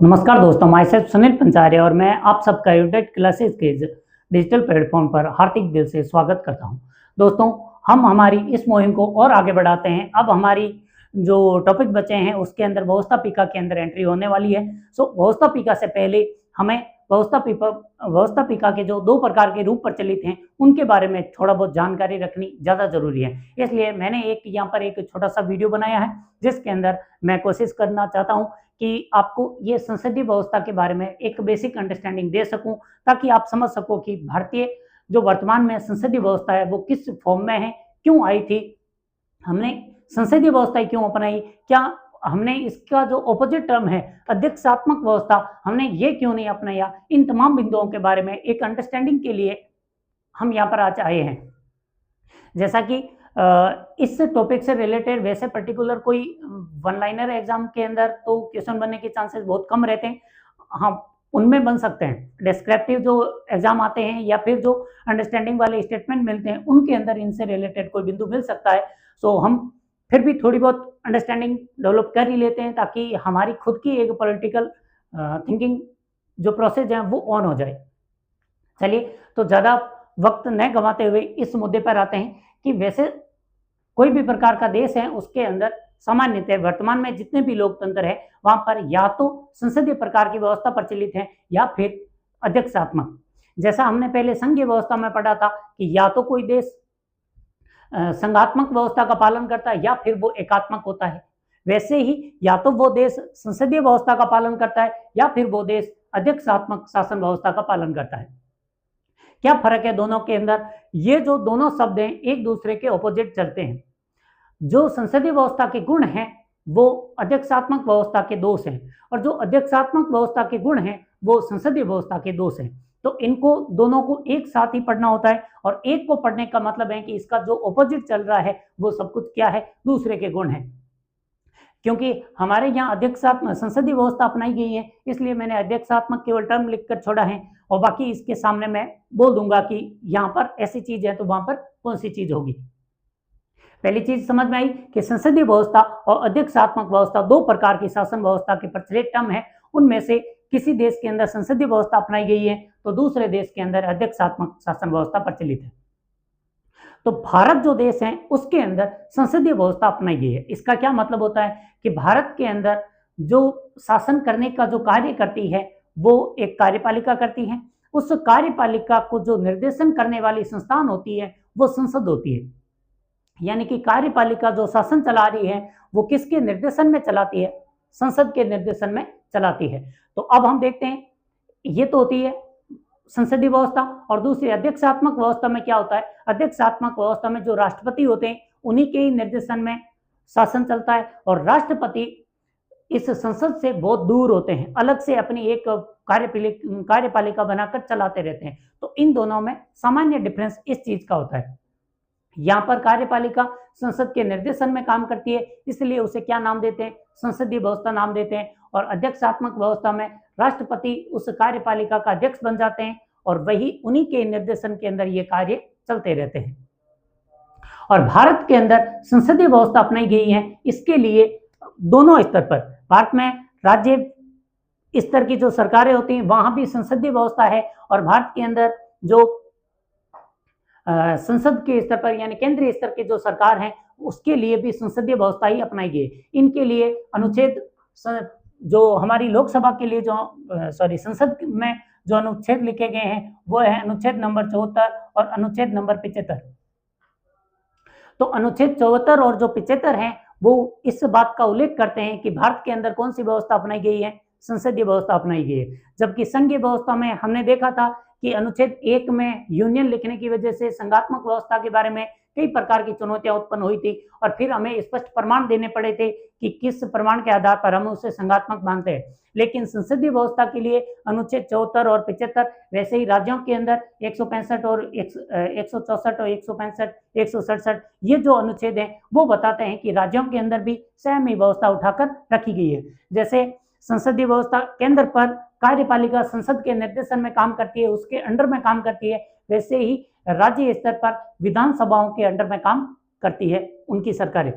नमस्कार दोस्तों, मैं सेल्फ सुनील पंचार्य और मैं आप सबका यूटेट क्लासेस के डिजिटल प्लेटफॉर्म पर हार्दिक दिल से स्वागत करता हूं। दोस्तों, हम हमारी इस मुहिम को और आगे बढ़ाते हैं। अब हमारी जो टॉपिक बचे हैं उसके अंदर व्यवस्थापिका के अंदर एंट्री होने वाली है। सो व्यवस्थापिका से पहले हमें व्यवस्थापिका के जो दो प्रकार के रूप प्रचलित हैं उनके बारे में थोड़ा बहुत जानकारी रखनी ज़्यादा जरूरी है। इसलिए मैंने यहाँ पर एक छोटा सा वीडियो बनाया है जिसके अंदर मैं कोशिश करना चाहता हूँ कि आपको ये संसदीय व्यवस्था के बारे में एक बेसिक अंडरस्टैंडिंग दे सकूं, ताकि आप समझ सको कि भारतीय जो वर्तमान में संसदीय व्यवस्था है वो किस फॉर्म में है, क्यों आई थी, हमने संसदीय व्यवस्था क्यों अपनाई, क्या हमने इसका जो ऑपोजिट टर्म है अध्यक्षात्मक व्यवस्था हमने ये क्यों नहीं अपनाया। इन तमाम बिंदुओं के बारे में एक अंडरस्टैंडिंग के लिए हम यहाँ पर आज आए हैं। जैसा कि इस टॉपिक से रिलेटेड वैसे पर्टिकुलर कोई वन लाइनर एग्जाम के अंदर तो क्वेश्चन बनने के चांसेस बहुत कम रहते हैं। हाँ, उनमें बन सकते हैं। डिस्क्रिप्टिव जो एग्जाम आते हैं या फिर जो अंडरस्टैंडिंग वाले स्टेटमेंट मिलते हैं उनके अंदर इनसे रिलेटेड कोई बिंदु मिल सकता है। सो हम फिर भी थोड़ी बहुत अंडरस्टैंडिंग डेवलप कर ही लेते हैं ताकि हमारी खुद की एक पॉलिटिकल थिंकिंग जो प्रोसेस है वो ऑन हो जाए। चलिए, तो ज़्यादा वक्त न गंवाते हुए इस मुद्दे पर आते हैं कि वैसे कोई भी प्रकार का देश है उसके अंदर सामान्यतः वर्तमान में जितने भी लोकतंत्र है वहां पर या तो संसदीय प्रकार की व्यवस्था प्रचलित है या फिर अध्यक्षात्मक। जैसा हमने पहले संघीय व्यवस्था में पढ़ा था कि या तो कोई देश संघात्मक व्यवस्था का पालन करता है या फिर वो एकात्मक होता है, वैसे ही या तो वो देश संसदीय व्यवस्था का पालन करता है या फिर वो देश अध्यक्षात्मक शासन व्यवस्था का पालन करता है। क्या फर्क है दोनों के अंदर? ये जो दोनों शब्द हैं एक दूसरे के ऑपोजिट चलते हैं। जो संसदीय व्यवस्था के गुण हैं वो अध्यक्षात्मक व्यवस्था के दोष हैं और जो अध्यक्षात्मक व्यवस्था के गुण हैं वो संसदीय व्यवस्था के दोष हैं। तो इनको दोनों को एक साथ ही पढ़ना होता है और एक को पढ़ने का मतलब है कि इसका जो ऑपोजिट चल रहा है वो सब कुछ क्या है, दूसरे के गुण है। क्योंकि हमारे यहाँ अध्यक्षात्मक संसदीय व्यवस्था अपनाई गई है इसलिए मैंने अध्यक्षात्मक केवल टर्म लिखकर छोड़ा है और बाकी इसके सामने मैं बोल दूंगा कि यहाँ पर ऐसी चीज है तो वहां पर कौन सी चीज होगी। पहली चीज समझ में आई कि संसदीय व्यवस्था और अध्यक्षात्मक व्यवस्था दो प्रकार की शासन व्यवस्था के प्रचलित टर्म है। उनमें से किसी देश के अंदर संसदीय व्यवस्था अपनाई गई है तो दूसरे देश के अंदर अध्यक्षात्मक शासन व्यवस्था प्रचलित है। तो भारत जो देश है उसके अंदर संसदीय व्यवस्था अपनाई गई है। इसका क्या मतलब होता है कि भारत के अंदर जो शासन करने का जो कार्य करती है वो एक कार्यपालिका करती है। उस कार्यपालिका को जो निर्देशन करने वाली संस्थान होती है वो संसद होती है। यानी कि कार्यपालिका जो शासन चला रही है वो किसके निर्देशन में चलाती है? संसद के निर्देशन में चलाती है। तो अब हम देखते हैं, ये तो होती है संसदीय व्यवस्था और दूसरी अध्यक्षात्मक व्यवस्था में क्या होता है। अध्यक्षात्मक व्यवस्था में जो राष्ट्रपति होते हैं उन्हीं के ही निर्देशन में शासन चलता है और राष्ट्रपति इस संसद से बहुत दूर होते हैं, अलग से अपनी एक कार्यपालिका बनाकर चलाते रहते हैं। तो इन दोनों में सामान्य डिफरेंस इस चीज का होता है। यहाँ पर कार्यपालिका संसद के निर्देशन में काम करती है इसलिए उसे क्या नाम देते हैं? संसदीय व्यवस्था नाम देते हैं। और अध्यक्षात्मक व्यवस्था में राष्ट्रपति उस कार्यपालिका का अध्यक्ष बन जाते हैं और वही उन्हीं के निर्देशन के अंदर ये कार्य चलते रहते हैं। और भारत के अंदर संसदीय व्यवस्था अपनाई गई है, इसके लिए दोनों स्तर पर भारत में राज्य स्तर की जो सरकारें होती हैं वहां भी संसदीय व्यवस्था है और भारत के अंदर जो संसद के स्तर पर यानी केंद्रीय स्तर की जो सरकार है उसके लिए भी संसदीय व्यवस्था ही अपनाई गई है। इनके लिए अनुच्छेद जो हमारी लोकसभा के लिए जो संसद में जो अनुच्छेद लिखे गए हैं वो है अनुच्छेद नंबर 74 और अनुच्छेद नंबर 75। तो अनुच्छेद 74 और जो 75 हैं वो इस बात का उल्लेख करते हैं कि भारत के अंदर कौन सी व्यवस्था अपनाई गई है? संसदीय व्यवस्था अपनाई गई है। जबकि संघीय व्यवस्था में हमने देखा था कि अनुच्छेद 1 में यूनियन लिखने की वजह से संघात्मक व्यवस्था के बारे में कई प्रकार की चुनौतियां उत्पन्न हुई थी और फिर हमें स्पष्ट प्रमाण देने पड़े थे कि किस प्रमाण के आधार पर हम उसे संघात्मक मानते हैं। लेकिन संसदीय व्यवस्था के लिए अनुच्छेद 74 और 75, वैसे ही राज्यों के अंदर 165 और 164 और 165 167 ये जो अनुच्छेद हैं वो बताते हैं कि राज्यों के अंदर भी सेम ही व्यवस्था उठाकर रखी गई है। जैसे संसदीय व्यवस्था केंद्र पर कार्यपालिका संसद के निर्देशन में काम करती है, उसके अंडर में काम करती है, वैसे ही राज्य स्तर पर विधानसभाओं के अंडर में काम करती है उनकी सरकारें।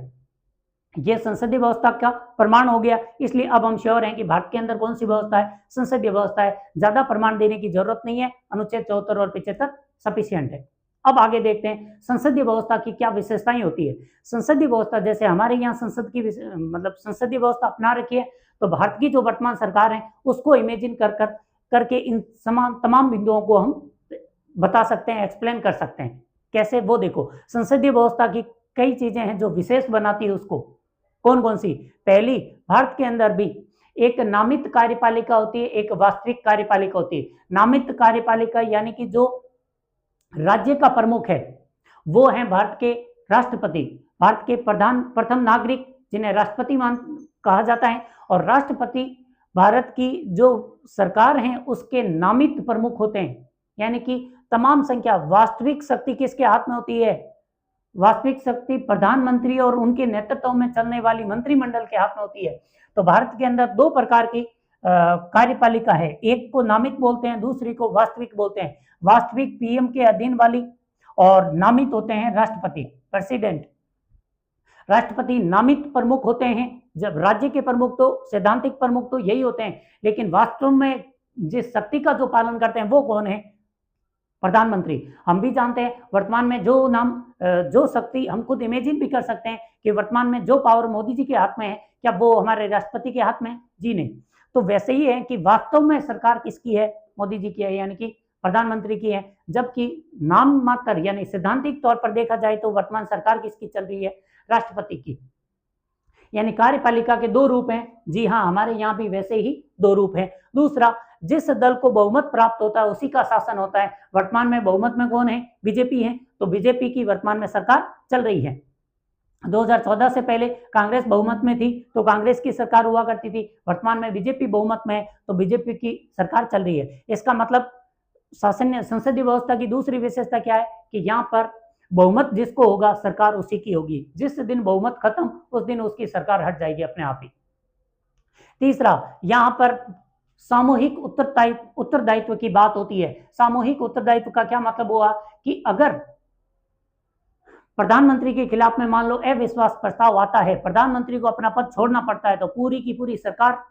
ये संसदीय व्यवस्था का प्रमाण हो गया, इसलिए अब हम श्योर हैं कि भारत के अंदर कौन सी व्यवस्था है, संसदीय व्यवस्था है। ज्यादा प्रमाण देने की जरूरत नहीं है, अनुच्छेद 74 और 75 सफिशिएंट है। अब आगे देखते हैं संसदीय व्यवस्था की क्या विशेषताएं होती है। संसदीय व्यवस्था जैसे हमारे यहाँ संसद की मतलब संसदीय व्यवस्था अपना रखी है, तो भारत की जो वर्तमान सरकार है उसको इमेजिन करके इन तमाम बिंदुओं को हम बता सकते हैं, एक्सप्लेन कर सकते हैं। कैसे, वो देखो। संसदीय व्यवस्था की कई चीजें हैं जो विशेष बनाती है उसको। कौन कौन सी? पहली, भारत के अंदर भी एक नामित कार्यपालिका होती है, एक वास्तविक कार्यपालिका होती है। नामित कार्यपालिका यानी कि जो राज्य का प्रमुख है वो है भारत के राष्ट्रपति, भारत के प्रथम नागरिक जिन्हें राष्ट्रपति कहा जाता है। और राष्ट्रपति भारत की जो सरकार है उसके नामित प्रमुख होते हैं, यानी कि तमाम संख्या, वास्तविक शक्ति किसके हाथ में होती है? वास्तविक शक्ति प्रधानमंत्री और उनके नेतृत्व में चलने वाली मंत्रिमंडल के हाथ में होती है। तो भारत के अंदर दो प्रकार की कार्यपालिका है, एक को नामित बोलते हैं, दूसरी को वास्तविक बोलते हैं। वास्तविक पीएम के अधीन वाली, और नामित होते हैं राष्ट्रपति, प्रेसिडेंट। राष्ट्रपति नामित प्रमुख होते हैं, जब राज्य के प्रमुख तो सैद्धांतिक प्रमुख तो यही होते हैं, लेकिन वास्तव में जिस शक्ति का जो पालन करते हैं वो कौन है? प्रधानमंत्री। हम भी जानते हैं वर्तमान में जो शक्ति हम खुद इमेजिन भी कर सकते हैं कि वर्तमान में जो पावर मोदी जी के हाथ में है, क्या वो हमारे राष्ट्रपति के हाथ में है? जी नहीं। तो वैसे ही है कि वास्तव में सरकार किसकी है? मोदी जी की है, यानी कि प्रधानमंत्री की है। जबकि नाम मात्र यानी सैद्धांतिक तौर पर देखा जाए तो वर्तमान सरकार किसकी चल रही है? राष्ट्रपति की। यानी कार्यपालिका के दो रूप हैं। जी हाँ, हमारे यहाँ भी वैसे ही दो रूप हैं। दूसरा, जिस दल को बहुमत प्राप्त होता है उसी का शासन होता है। वर्तमान में बहुमत में कौन है? बीजेपी है, तो बीजेपी की वर्तमान में सरकार चल रही है। 2014 से पहले कांग्रेस बहुमत में थी तो कांग्रेस की सरकार हुआ करती थी। वर्तमान में बीजेपी बहुमत में है तो बीजेपी की सरकार चल रही है। इसका मतलब शासन संसदीय व्यवस्था की दूसरी विशेषता क्या है कि यहाँ पर बहुमत जिसको होगा सरकार उसी की होगी। जिस दिन बहुमत खत्म उस दिन उसकी सरकार हट जाएगी अपने आप ही। तीसरा, यहाँ पर सामूहिक उत्तरदायित्व की बात होती है। सामूहिक उत्तरदायित्व का क्या मतलब हुआ कि अगर प्रधानमंत्री के खिलाफ में मान लो अविश्वास प्रस्ताव आता है, प्रधानमंत्री को अपना पद छोड़ना पड़ता है, तो पूरी की पूरी सरकार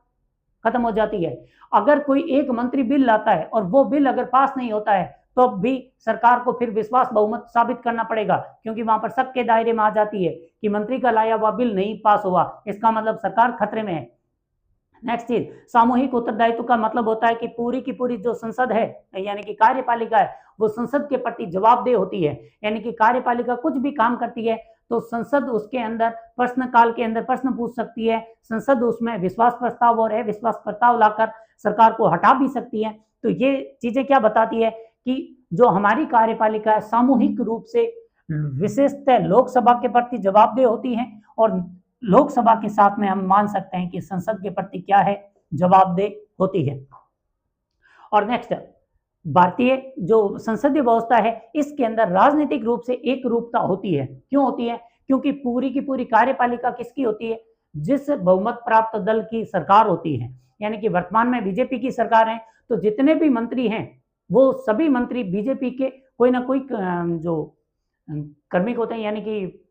खत्म हो जाती है। अगर कोई एक मंत्री बिल लाता है और वो बिल अगर पास नहीं होता है तो भी सरकार को फिर विश्वास बहुमत साबित करना पड़ेगा, क्योंकि वहां पर सबके दायरे में आ जाती है कि मंत्री का लाया हुआ बिल नहीं पास हुआ, इसका मतलब सरकार खतरे में है। नेक्स्ट चीज, सामूहिक उत्तरदायित्व का मतलब होता है कि पूरी की पूरी जो संसद है यानी कि कार्यपालिका है वो संसद के प्रति जवाबदेह होती है। यानी कि कार्यपालिका कुछ भी काम करती है तो संसद उसके अंदर प्रश्नकाल के अंदर प्रश्न पूछ सकती है। संसद उसमें विश्वास प्रस्ताव और अविश्वास प्रस्ताव लाकर सरकार को हटा भी सकती है। तो ये चीजें क्या बताती है कि जो हमारी कार्यपालिका है सामूहिक रूप से विशेषतः लोकसभा के प्रति जवाबदेह होती है, और लोकसभा के साथ में हम मान सकते हैं कि संसद के प्रति क्या है? जवाबदेह होती है। और नेक्स्ट, भारतीय जो संसदीय व्यवस्था है इसके अंदर राजनीतिक रूप से एक रूपता होती है। क्यों होती है? क्योंकि पूरी की पूरी कार्यपालिका किसकी होती है? जिस बहुमत प्राप्त दल की सरकार होती है। यानी कि वर्तमान में बीजेपी की सरकार है तो जितने भी मंत्री हैं वो सभी मंत्री बीजेपी के कोई ना कोई जो कर्मिक होते हैं, यानी कि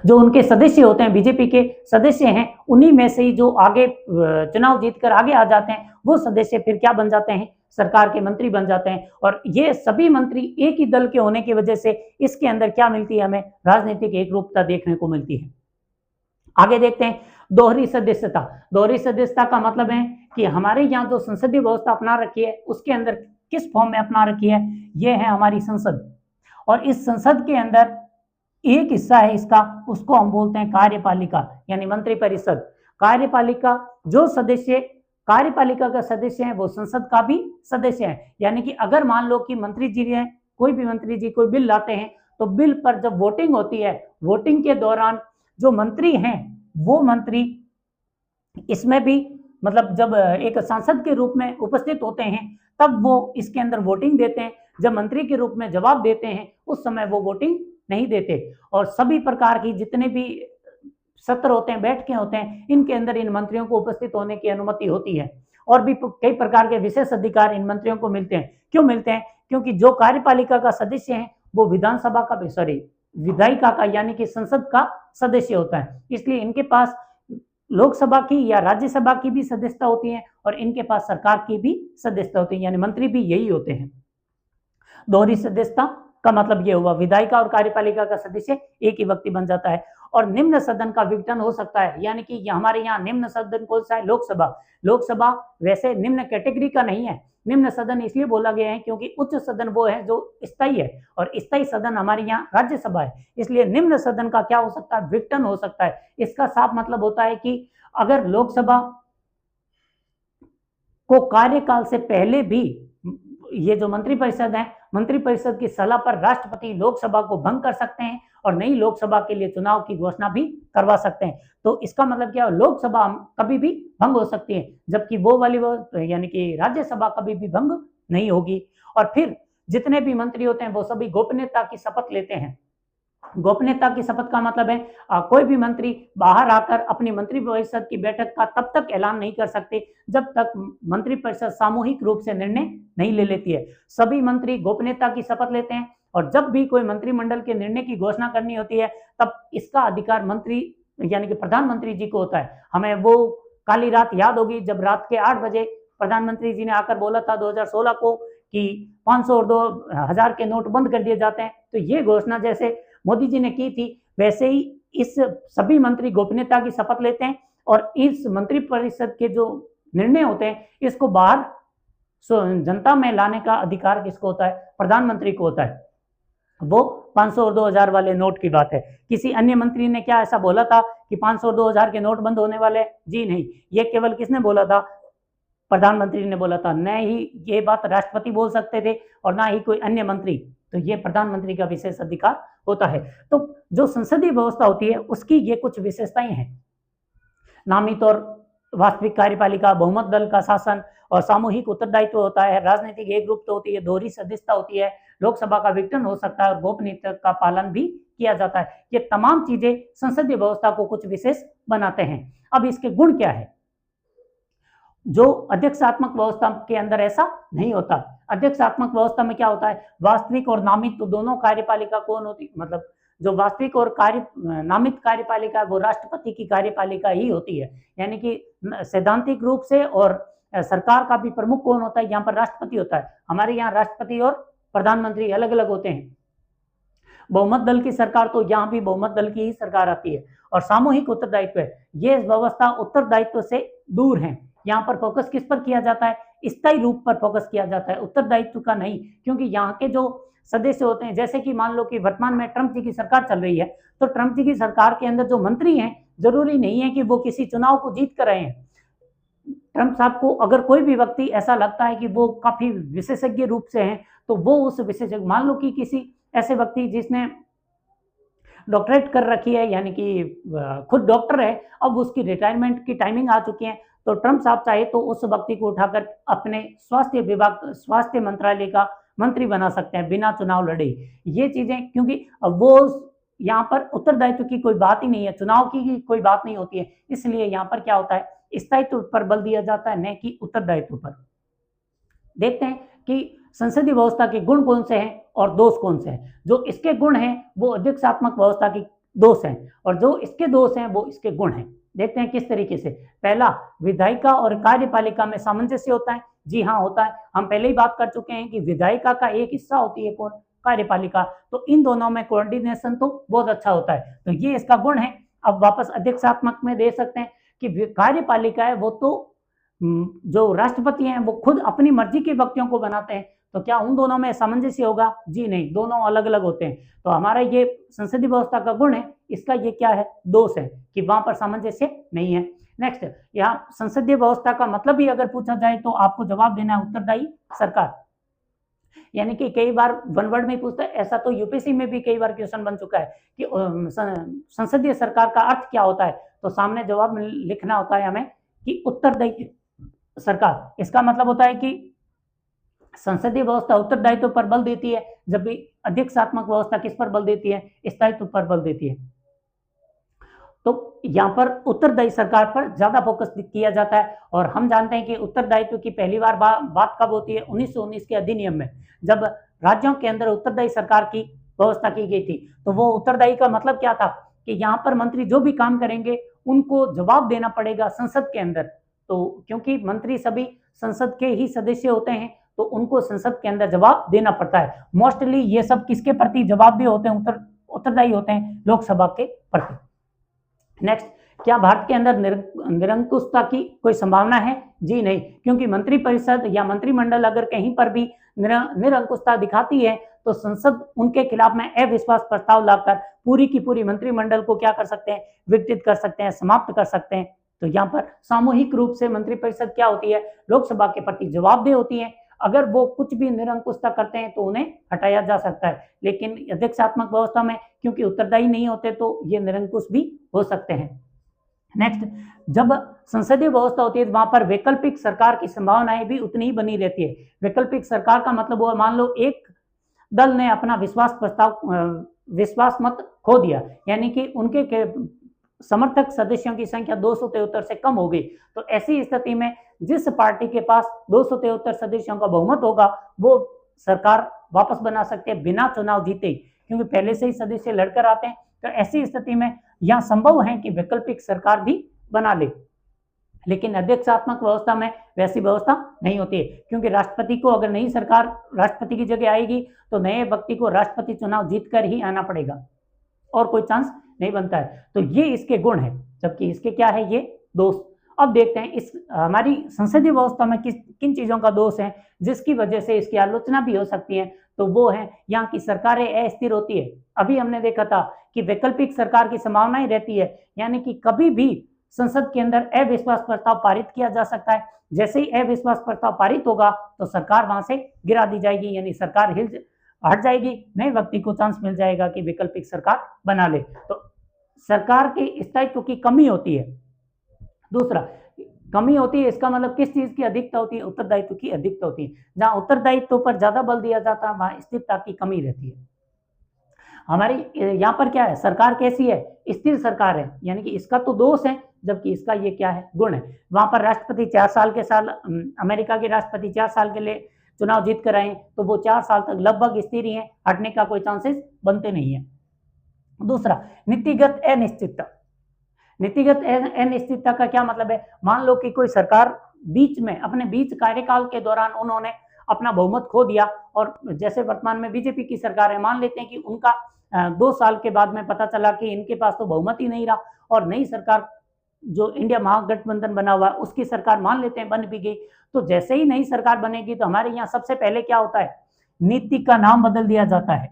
जो उनके सदस्य होते हैं, बीजेपी के सदस्य हैं, उन्हीं में से ही जो आगे चुनाव जीतकर आगे आ जाते हैं वो सदस्य फिर क्या बन जाते हैं? सरकार के मंत्री बन जाते हैं। और ये सभी मंत्री एक ही दल के होने की वजह से इसके अंदर क्या मिलती है? हमें राजनीतिक एकरूपता देखने को मिलती है। आगे देखते हैं दोहरी सदस्यता। दोहरी सदस्यता का मतलब है कि हमारे यहाँ जो संसदीय व्यवस्था अपना रखी है उसके अंदर किस फॉर्म में अपना रखी है? ये है हमारी संसद, और इस संसद के अंदर एक हिस्सा है इसका, उसको हम बोलते हैं कार्यपालिका यानी मंत्रिपरिषद। कार्यपालिका जो सदस्य कार्यपालिका का सदस्य है वो संसद का भी सदस्य है। यानी कि अगर मान लो कि मंत्री जी है, कोई भी मंत्री जी कोई बिल लाते हैं तो बिल पर जब वोटिंग होती है, वोटिंग के दौरान जो मंत्री हैं वो मंत्री इसमें भी मतलब जब एक सांसद के रूप में उपस्थित होते हैं तब वो इसके अंदर वोटिंग देते हैं। जब मंत्री के रूप में जवाब देते हैं उस समय वो वोटिंग नहीं देते। और सभी प्रकार की जितने भी सत्र होते हैं, बैठकें होते हैं, इनके अंदर इन मंत्रियों को उपस्थित होने की अनुमति होती है। और भी कई प्रकार के विशेष अधिकार इन मंत्रियों को मिलते हैं। क्यों मिलते हैं? क्योंकि जो कार्यपालिका का सदस्य है वो विधानसभा का विधायिका का यानी कि संसद का सदस्य होता है, इसलिए इनके पास लोकसभा की या राज्यसभा की भी सदस्यता होती है और इनके पास सरकार की भी सदस्यता होती है, यानी मंत्री भी यही होते हैं। दोहरी सदस्यता का मतलब ये हुआ विधायिका और कार्यपालिका का सदस्य एक ही व्यक्ति बन जाता है। और निम्न सदन का विघटन हो सकता है, यानी कि हमारे यहाँ निम्न सदन कौन सा है? लोकसभा। लोकसभा वैसे निम्न कैटेगरी का नहीं है, निम्न सदन इसलिए बोला गया है क्योंकि उच्च सदन वो है जो स्थायी है और स्थायी सदन हमारे यहाँ राज्यसभा है, इसलिए निम्न सदन का क्या हो सकता है? विघटन हो सकता है। इसका साफ मतलब होता है कि अगर लोकसभा को कार्यकाल से पहले भी ये जो मंत्रिपरिषद है, मंत्रिपरिषद की सलाह पर राष्ट्रपति लोकसभा को भंग कर सकते हैं और नई लोकसभा के लिए चुनाव की घोषणा भी करवा सकते हैं। तो इसका मतलब क्या है? लोकसभा कभी भी भंग हो सकती है, जबकि वो यानी कि राज्यसभा कभी भी भंग नहीं होगी। और फिर जितने भी मंत्री होते हैं वो सभी गोपनीयता की शपथ लेते हैं। गोपनीयता की शपथ का मतलब है कोई भी मंत्री बाहर आकर अपनी मंत्रिपरिषद की बैठक का तब तक ऐलान नहीं कर सकते जब तक मंत्रिपरिषद सामूहिक रूप से निर्णय नहीं ले लेती है। सभी मंत्री गोपनीयता की शपथ लेते हैं और जब भी कोई मंत्रिमंडल के निर्णय की घोषणा करनी होती है तब इसका अधिकार मंत्री यानी कि प्रधानमंत्री जी को होता है। हमें वो काली रात याद होगी जब रात के 8 बजे प्रधानमंत्री जी ने आकर बोला था 2016 को कि 500 और 2000 के नोट बंद कर दिए जाते हैं। तो ये घोषणा जैसे मोदी जी ने की थी वैसे ही इस सभी मंत्री गोपनीयता की शपथ लेते हैं और इस मंत्रिपरिषद के जो निर्णय होते हैं इसको बाहर जनता में लाने का अधिकार किसको होता है? प्रधानमंत्री को होता है। वो 500 और 2000 वाले नोट की बात है। किसी अन्य मंत्री ने क्या ऐसा बोला था कि 500 और 2000 के नोट बंद होने वाले? जी नहीं, ये केवल किसने बोला था? प्रधानमंत्री ने बोला था। न ही ये बात राष्ट्रपति बोल सकते थे और ना ही कोई अन्य मंत्री। तो ये प्रधानमंत्री का विशेष अधिकार होता है। तो जो संसदीय व्यवस्था होती है उसकी ये कुछ विशेषताएं हैं। नामित और वास्तविक कार्यपालिका, बहुमत दल का शासन और सामूहिक उत्तरदायित्व होता है, राजनीतिक एकरूपता होती है, दोहरी सदस्यता होती है, लोकसभा का विघटन हो सकता है और गोपनीयता का पालन भी किया जाता है। ये तमाम चीजें संसदीय व्यवस्था को कुछ विशेष बनाते हैं। अब इसके गुण क्या है? जो अध्यक्षात्मक व्यवस्था के अंदर ऐसा नहीं होता। अध्यक्षात्मक व्यवस्था में क्या होता है? वास्तविक और नामित तो दोनों कार्यपालिका कौन होती, मतलब जो वास्तविक और नामित कार्यपालिका वो राष्ट्रपति की कार्यपालिका ही होती है, यानी कि सैद्धांतिक रूप से। और सरकार का भी प्रमुख कौन होता है? यहाँ पर राष्ट्रपति होता है। हमारे यहाँ राष्ट्रपति और प्रधानमंत्री अलग अलग होते हैं। बहुमत दल की सरकार तो यहाँ भी बहुमत दल की ही सरकार आती है। और सामूहिक उत्तरदायित्व है, ये व्यवस्था उत्तरदायित्व से दूर है। यहाँ पर फोकस किस पर किया जाता है? स्थायी रूप पर फोकस किया जाता है, उत्तरदायित्व का नहीं। क्योंकि यहाँ के जो सदस्य होते हैं, जैसे कि मान लो कि वर्तमान में ट्रंप जी की सरकार चल रही है, तो ट्रंप जी की सरकार के अंदर जो मंत्री हैं जरूरी नहीं है कि वो किसी चुनाव को जीत कर आए हैं। ट्रंप साहब को अगर कोई भी व्यक्ति ऐसा लगता है कि वो काफी विशेषज्ञ रूप से हैं, तो वो उस विशेषज्ञ, मान लो कि किसी ऐसे व्यक्ति जिसने डॉक्टरेट कर रखी है, यानी कि खुद डॉक्टर है, अब उसकी रिटायरमेंट की टाइमिंग आ चुकी है, तो ट्रंप साहब चाहे तो उस व्यक्ति को उठाकर अपने स्वास्थ्य विभाग, स्वास्थ्य मंत्रालय का मंत्री बना सकते हैं बिना चुनाव लड़े। ये चीजें, क्योंकि वो यहाँ पर उत्तरदायित्व की कोई बात ही नहीं है, चुनाव की कोई बात नहीं होती है, इसलिए यहाँ पर क्या होता है? स्थायित्व पर बल दिया जाता है, न कि उत्तरदायित्व पर। देखते हैं कि संसदीय व्यवस्था के गुण कौन से हैं और दोष कौन से हैं। जो इसके गुण हैं वो अध्यक्षात्मक व्यवस्था की दोष हैं और जो इसके दोष हैं वो इसके गुण हैं। देखते हैं किस तरीके से। पहला, विधायिका और कार्यपालिका में सामंजस्य होता है। जी हाँ, होता है। हम पहले ही बात कर चुके हैं कि विधायिका का एक हिस्सा होती है कौन? कार्यपालिका। तो इन दोनों में कोऑर्डिनेशन तो बहुत अच्छा होता है, तो ये इसका गुण है। अब वापस अध्यक्षात्मक में दे सकते हैं कि कार्यपालिका है वो तो जो राष्ट्रपति हैं वो खुद अपनी मर्जी के व्यक्तियों को बनाते हैं, तो क्या उन दोनों में सामंजस्य होगा? जी नहीं, दोनों अलग अलग होते हैं। तो हमारा ये संसदीय व्यवस्था का गुण है, इसका ये क्या है? दोष है कि वहां पर सामंजस्य नहीं है। नेक्स्ट, यहाँ संसदीय व्यवस्था का मतलब ही अगर पूछा जाए तो आपको जवाब देना है उत्तरदायी सरकार। यानी कि कई बार वन वर्ड में पूछता है, ऐसा तो यूपीएससी में भी कई बार क्वेश्चन बन चुका है कि संसदीय सरकार का अर्थ क्या होता है, तो सामने जवाब लिखना होता है हमें कि उत्तरदायी सरकार। इसका मतलब होता है कि संसदीय व्यवस्था उत्तरदायित्व पर बल देती है, जबकि अध्यक्षात्मक व्यवस्था किस पर बल देती है? स्थायित्व पर बल देती है। तो यहाँ पर उत्तरदायी सरकार पर ज्यादा फोकस किया जाता है। और हम जानते हैं कि उत्तरदायित्व की पहली बार बात कब होती है? 1919 के अधिनियम में, जब राज्यों के अंदर उत्तरदायी सरकार की व्यवस्था की गई थी। तो वो उत्तरदायी का मतलब क्या था कि यहाँ पर मंत्री जो भी काम करेंगे उनको जवाब देना पड़ेगा संसद के अंदर। तो क्योंकि मंत्री सभी संसद के ही सदस्य होते हैं तो उनको संसद के अंदर जवाब देना पड़ता है। मोस्टली ये सब किसके प्रति जवाबदेह होते हैं, उत्तरदायी होते हैं लोकसभा के प्रति। नेक्स्ट, क्या भारत के अंदर निरंकुशता की कोई संभावना है? जी नहीं, क्योंकि मंत्रिपरिषद या मंत्रिमंडल अगर कहीं पर भी निरंकुशता दिखाती है तो संसद उनके खिलाफ में अविश्वास प्रस्ताव लाकर पूरी की पूरी मंत्रिमंडल को क्या कर सकते हैं, विघटित कर सकते हैं, समाप्त कर सकते हैं। तो यहाँ पर सामूहिक रूप से मंत्रिपरिषद क्या होती है, लोकसभा के प्रति जवाबदेह होती है। अगर वो कुछ भी निरंकुशता करते हैं तो उन्हें हटाया जा सकता है, लेकिन अध्यक्षात्मक व्यवस्था में क्योंकि उत्तरदायी नहीं होते तो ये निरंकुश भी हो सकते हैं। नेक्स्ट, जब संसदीय व्यवस्था होती है तो वहां पर वैकल्पिक सरकार की संभावनाएं भी उतनी ही बनी रहती है। वैकल्पिक सरकार का मतलब हुआ, मान लो एक दल ने अपना विश्वास मत खो दिया, यानी कि उनके समर्थक सदस्यों की संख्या 273 से कम हो गई, तो ऐसी स्थिति में जिस पार्टी के पास 273 सदस्यों का बहुमत होगा वो सरकार वापस बना सकते हैं बिना चुनाव जीते, क्योंकि पहले से ही सदस्य लड़कर आते हैं। तो ऐसी स्थिति में यह संभव है कि वैकल्पिक सरकार भी बना ले, लेकिन अध्यक्षात्मक व्यवस्था में वैसी व्यवस्था नहीं होती है, क्योंकि राष्ट्रपति को अगर नई सरकार राष्ट्रपति की जगह आएगी तो नए व्यक्ति को राष्ट्रपति चुनाव जीतकर ही आना पड़ेगा और कोई चांस नहीं बनता है। तो ये इसके गुण है, जबकि इसके क्या है, ये दोष। अब देखते हैं इस हमारी संसदीय व्यवस्था में किन चीजों का दोष है जिसकी वजह से इसकी आलोचना भी हो सकती है। तो वो है यहाँ की सरकारें अस्थिर होती है। अभी हमने देखा था कि वैकल्पिक सरकार की संभावनाएं रहती है, यानी कि कभी भी संसद के अंदर अविश्वास प्रस्ताव पारित किया जा सकता है। जैसे ही अविश्वास प्रस्ताव पारित होगा तो सरकार वहां से गिरा दी जाएगी, यानी सरकार हट जाएगी, नए व्यक्ति को चांस मिल जाएगा कि वैकल्पिक सरकार बना ले। तो सरकार के स्थायित्व की कमी होती है। दूसरा, कमी होती है इसका मतलब किस चीज की अधिकता होती है, उत्तरदायित्व की अधिकता होती है। जहां उत्तरदायित्व पर ज्यादा बल दिया जाता है वहां स्थिरता की कमी रहती है। हमारी यहाँ पर क्या है, सरकार कैसी है, स्थिर सरकार है, यानी कि इसका तो दोष है, जबकि इसका ये क्या है, गुण है। वहां पर राष्ट्रपति 4 साल के साल, अमेरिका के राष्ट्रपति 4 साल के लिए चुनाव जीत कर आए तो वो 4 साल तक लगभग स्थिर ही है, हटने का कोई चांसेस बनते नहीं है। दूसरा, नीतिगत अनिश्चितता। नीतिगत अनिश्चितता का क्या मतलब है, मान लो कि कोई सरकार अपने बीच कार्यकाल के दौरान उन्होंने अपना बहुमत खो दिया, और जैसे वर्तमान में बीजेपी की सरकार है, मान लेते हैं कि उनका 2 साल के बाद में पता चला कि इनके पास तो बहुमत ही नहीं रहा, और नई सरकार जो इंडिया महागठबंधन बना हुआ है उसकी सरकार मान लेते हैं बन भी गई। तो जैसे ही नई सरकार बनेगी तो हमारे यहाँ सबसे पहले क्या होता है, नीति का नाम बदल दिया जाता है।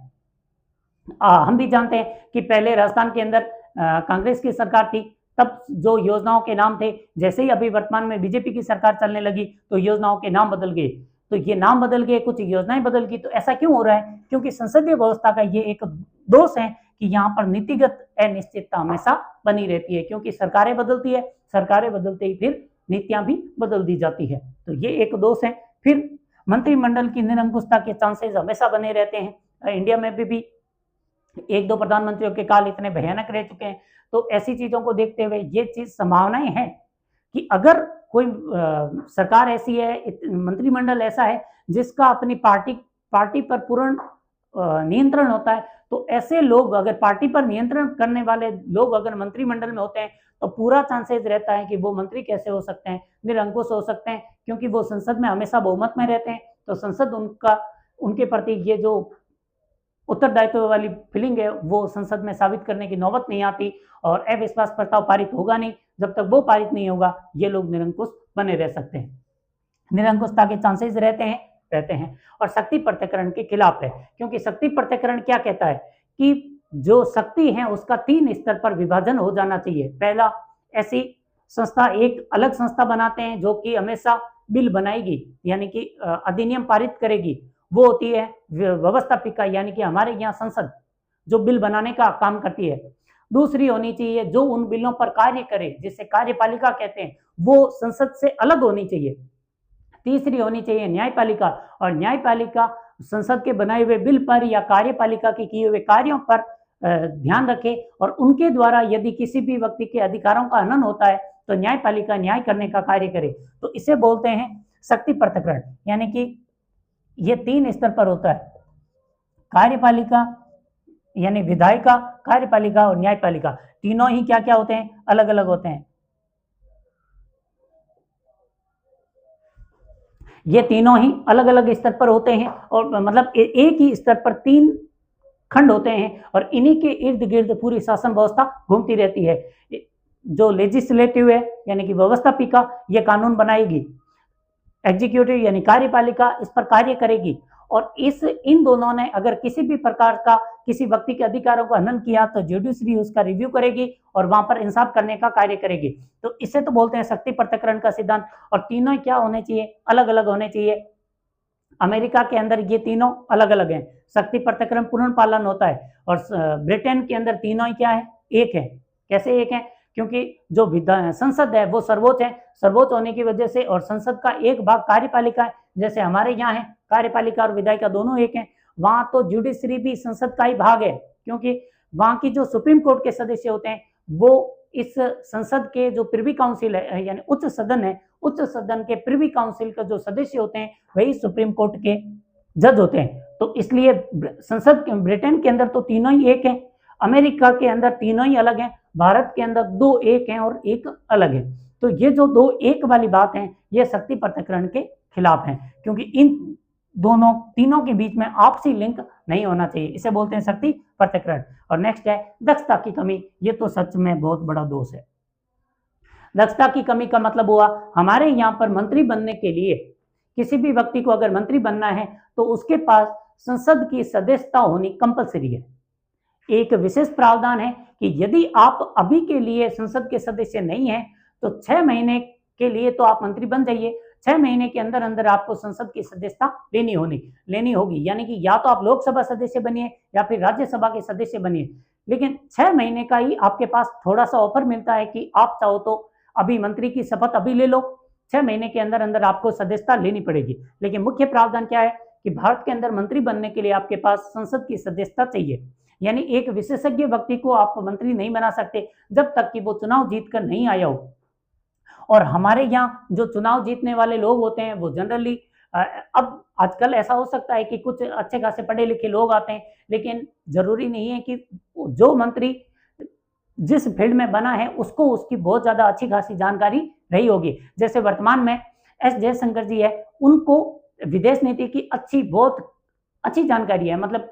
हम भी जानते हैं कि पहले राजस्थान के अंदर कांग्रेस की सरकार थी, तब जो योजनाओं के नाम थे, जैसे ही अभी वर्तमान में बीजेपी की सरकार चलने लगी तो योजनाओं के नाम बदल गए। तो ये नाम बदल गए, कुछ योजनाएं बदल गई। तो ऐसा क्यों हो रहा है, क्योंकि संसदीय व्यवस्था का ये एक दोष है कि यहाँ पर नीतिगत अनिश्चितता हमेशा बनी रहती है, क्योंकि सरकारें बदलती है, सरकारें बदलते ही फिर नीतियां भी बदल दी जाती है। तो ये एक दोष है। फिर मंत्रिमंडल की निरंकुशता के चांसेस हमेशा बने रहते हैं। इंडिया में भी 1-2 प्रधानमंत्रियों के काल इतने भयानक रह चुके हैं। तो ऐसी चीजों को देखते हुए ये चीज संभावनाएं हैं कि अगर कोई सरकार ऐसी है, मंत्रिमंडल ऐसा है जिसका अपनी पार्टी पर पूर्ण नियंत्रण होता है, तो ऐसे लोग, अगर पार्टी पर नियंत्रण करने वाले लोग अगर मंत्रिमंडल में होते हैं तो पूरा चांसेस रहता है कि वो मंत्री कैसे हो सकते हैं, निरंकुश हो सकते हैं, क्योंकि वो संसद में हमेशा बहुमत में रहते हैं। तो संसद उनके प्रति ये जो उत्तरदायित्व वाली फीलिंग है वो संसद में साबित करने की नौबत नहीं आती, और अविश्वास प्रस्ताव पारित होगा नहीं। जब तक वो पारित नहीं होगा ये लोग निरंकुश बने रह सकते हैं। निरंकुशता के चांसेस रहते हैं। और शक्ति पृथक्करण के खिलाफ है, क्योंकि शक्ति पृथक्करण क्या कहता है कि जो शक्ति है उसका 3 स्तर पर विभाजन हो जाना चाहिए। पहला, ऐसी संस्था एक अलग संस्था बनाते हैं जो कि हमेशा बिल बनाएगी, यानी कि अधिनियम पारित करेगी, वो होती है व्यवस्थापिका, यानी कि हमारे यहाँ संसद जो बिल बनाने का काम करती है। दूसरी होनी चाहिए जो उन बिलों पर कार्य करे, जिसे कार्यपालिका कहते हैं, वो संसद से अलग होनी चाहिए। तीसरी होनी चाहिए न्यायपालिका, और न्यायपालिका संसद के बनाए हुए बिल पर या कार्यपालिका के किए हुए कार्यों पर ध्यान रखे, और उनके द्वारा यदि किसी भी व्यक्ति के अधिकारों का हनन होता है तो न्यायपालिका न्याय करने का कार्य करे। तो इसे बोलते हैं शक्ति पृथक्करण, यानी कि ये 3 स्तर पर होता है, कार्यपालिका, यानी विधायिका, कार्यपालिका और न्यायपालिका, तीनों ही क्या क्या होते हैं, अलग अलग होते हैं। ये तीनों ही अलग अलग स्तर पर होते हैं और मतलब एक ही स्तर पर तीन खंड होते हैं और इन्हीं के इर्द गिर्द पूरी शासन व्यवस्था घूमती रहती है। जो लेजिस्लेटिव है यानी कि व्यवस्थापिका, ये कानून बनाएगी। एग्जीक्यूटिव यानी कार्यपालिका इस पर कार्य करेगी और इन दोनों ने अगर किसी भी प्रकार का किसी व्यक्ति के अधिकारों को हनन किया तो जुडिशरी उसका रिव्यू करेगी और वहां पर इंसाफ करने का कार्य करेगी। तो इसे तो बोलते हैं शक्ति पृथक्करण का सिद्धांत। और तीनों क्या होने चाहिए, अलग अलग होने चाहिए। अमेरिका के अंदर ये तीनों अलग अलग हैं, शक्ति पृथक्करण पूर्ण पालन होता है। और ब्रिटेन के अंदर तीनों ही क्या है, एक है। कैसे एक है, क्योंकि जो संसद है वो सर्वोच्च है, सर्वोच्च होने की वजह से, और संसद का एक भाग कार्यपालिका है, जैसे हमारे यहाँ है कार्यपालिका और विधायिका दोनों एक हैं। वहां तो जुडिशरी भी संसद का ही भाग है, क्योंकि वहां की जो सुप्रीम कोर्ट के सदस्य होते हैं वो इस संसद के जो प्रिवी काउंसिल है यानी उच्च सदन है, उच्च सदन के प्रिवी काउंसिल के जो सदस्य होते हैं वही सुप्रीम कोर्ट के जज होते हैं। तो इसलिए संसद ब्रिटेन के अंदर तो तीनों ही एक है, अमेरिका के अंदर तीनों ही अलग हैं, भारत के अंदर दो एक हैं और एक अलग है। तो ये जो दो एक वाली बात है ये शक्ति पृथक्करण के खिलाफ है, क्योंकि इन दोनों तीनों के बीच में आपसी लिंक नहीं होना चाहिए, इसे बोलते हैं शक्ति पृथक्करण। और नेक्स्ट है दक्षता की कमी। ये तो सच में बहुत बड़ा दोष है। दक्षता की कमी का मतलब हुआ हमारे यहाँ पर मंत्री बनने के लिए किसी भी व्यक्ति को अगर मंत्री बनना है तो उसके पास संसद की सदस्यता होनी कंपलसरी है। एक विशेष प्रावधान है कि यदि आप अभी के लिए संसद के सदस्य नहीं हैं तो 6 महीने के लिए तो आप मंत्री बन जाइए, 6 महीने के अंदर अंदर आपको संसद की सदस्यता लेनी होगी। यानी कि या तो आप लोकसभा सदस्य बनिए या फिर राज्यसभा के सदस्य बनिए, लेकिन 6 महीने का ही आपके पास थोड़ा सा ऑफर मिलता है कि आप चाहो तो अभी मंत्री की शपथ अभी ले लो, 6 महीने के अंदर अंदर आपको सदस्यता लेनी पड़ेगी। लेकिन मुख्य प्रावधान क्या है कि भारत के अंदर मंत्री बनने के लिए आपके पास संसद की सदस्यता चाहिए। यानी एक विशेषज्ञ व्यक्ति को आप मंत्री नहीं बना सकते जब तक कि वो चुनाव जीतकर नहीं आया हो। और हमारे यहाँ जो चुनाव जीतने वाले लोग होते हैं वो जनरली अब आजकल ऐसा हो सकता है कि कुछ अच्छे खासे पढ़े लिखे लोग आते हैं, लेकिन जरूरी नहीं है कि जो मंत्री जिस फील्ड में बना है उसको उसकी बहुत ज्यादा अच्छी खासी जानकारी रही होगी। जैसे वर्तमान में एस जयशंकर जी है, उनको विदेश नीति की बहुत अच्छी जानकारी है। मतलब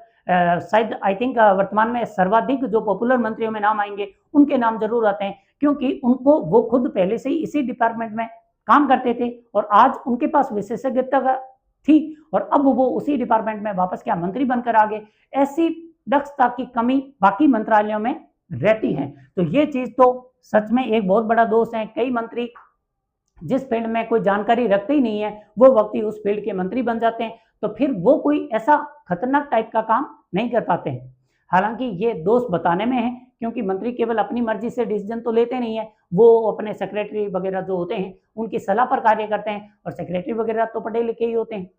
शायद आई थिंक वर्तमान में सर्वाधिक जो पॉपुलर मंत्रियों में नाम आएंगे उनके नाम जरूर आते हैं, क्योंकि उनको वो खुद पहले से ही इसी डिपार्टमेंट में काम करते थे और आज उनके पास विशेषज्ञता थी और अब वो उसी डिपार्टमेंट में वापस क्या मंत्री बनकर आ गए। ऐसी दक्षता की कमी बाकी मंत्रालयों में रहती है। तो ये चीज तो सच में एक बहुत बड़ा दोष है। कई मंत्री जिस फील्ड में कोई जानकारी रखते ही नहीं है वो व्यक्ति उस फील्ड के मंत्री बन जाते हैं, तो फिर वो कोई ऐसा खतरनाक टाइप का काम नहीं कर पाते हैं। हालांकि ये दोष बताने में है, क्योंकि मंत्री केवल अपनी मर्जी से डिसीजन तो लेते नहीं है, वो अपने सेक्रेटरी वगैरह जो होते हैं उनकी सलाह पर कार्य करते हैं और सेक्रेटरी वगैरह तो पढ़े लिखे ही होते हैं।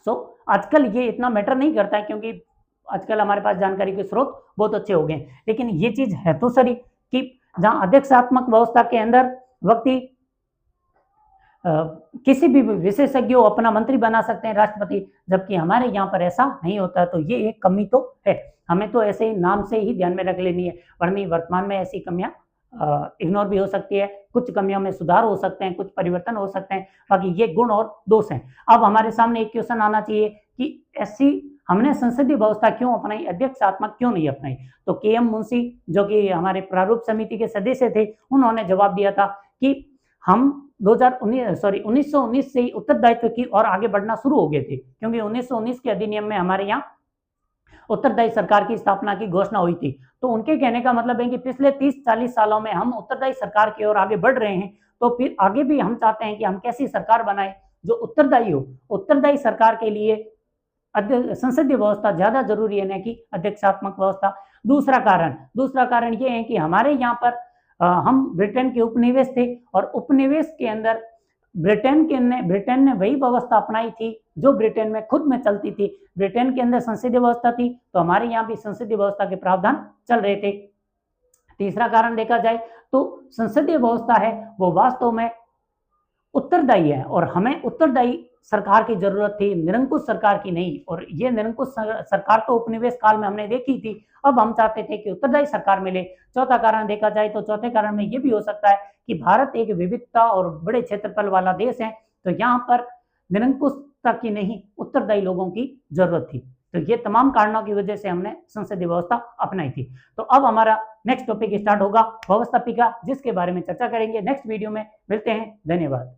सो आजकल ये इतना मैटर नहीं करता है, क्योंकि आजकल हमारे पास जानकारी के स्रोत बहुत अच्छे हो गए। लेकिन ये चीज है तो सही कि जहां अध्यक्षात्मक व्यवस्था के अंदर व्यक्ति किसी भी विशेषज्ञ अपना मंत्री बना सकते हैं राष्ट्रपति, जबकि हमारे यहाँ पर ऐसा नहीं होता। तो ये एक कमी तो है, हमें तो ऐसे ही नाम से ही ध्यान में रख लेनी है, वरना वर्तमान में ऐसी कमियां इग्नोर भी हो सकती है। कुछ कमियों में सुधार हो सकते हैं, कुछ परिवर्तन हो सकते हैं, बाकी ये गुण और दोष हैं। अब हमारे सामने एक क्वेश्चन आना चाहिए कि ऐसी हमने संसदीय व्यवस्था क्यों अपनाई, अध्यक्षात्मक क्यों नहीं अपनाई। तो के.एम. मुंशी जो कि हमारे प्रारूप समिति के सदस्य थे, उन्होंने जवाब दिया था कि हम 1919 से ही उत्तरदायित्व की और आगे बढ़ना शुरू हो गए थे, क्योंकि 1919 के अधिनियम में हमारे यहाँ उत्तरदायी सरकार की स्थापना की घोषणा हुई थी। तो उनके कहने का मतलब है कि पिछले 30-40 सालों में हम उत्तरदायी सरकार की ओर आगे बढ़ रहे हैं, तो फिर आगे भी हम चाहते हैं कि हम कैसी सरकार बनाए जो उत्तरदायी हो। उत्तरदायी सरकार के लिए संसदीय व्यवस्था ज्यादा जरूरी है, न कि अध्यक्षात्मक व्यवस्था। दूसरा कारण ये है कि हमारे यहाँ पर हम ब्रिटेन के उपनिवेश थे और उपनिवेश के अंदर ब्रिटेन ने वही व्यवस्था अपनाई थी जो ब्रिटेन में खुद में चलती थी। ब्रिटेन के अंदर संसदीय व्यवस्था थी तो हमारे यहाँ भी संसदीय व्यवस्था के प्रावधान चल रहे थे। तीसरा कारण देखा जाए तो संसदीय व्यवस्था है वो वास्तव में उत्तरदायी है और हमें उत्तरदायी सरकार की जरूरत थी, निरंकुश सरकार की नहीं। और ये निरंकुश सरकार तो उपनिवेश काल में हमने देखी थी, अब हम चाहते थे कि उत्तरदायी सरकार मिले। चौथा कारण देखा जाए तो चौथे कारण में ये भी हो सकता है कि भारत एक विविधता और बड़े क्षेत्रफल वाला देश है, तो यहाँ पर निरंकुशता की नहीं, उत्तरदायी लोगों की जरूरत थी। तो ये तमाम कारणों की वजह से हमने संसदीय व्यवस्था अपनाई थी। तो अब हमारा नेक्स्ट टॉपिक स्टार्ट होगा व्यवस्थापिका, जिसके बारे में चर्चा करेंगे नेक्स्ट वीडियो में। मिलते हैं, धन्यवाद।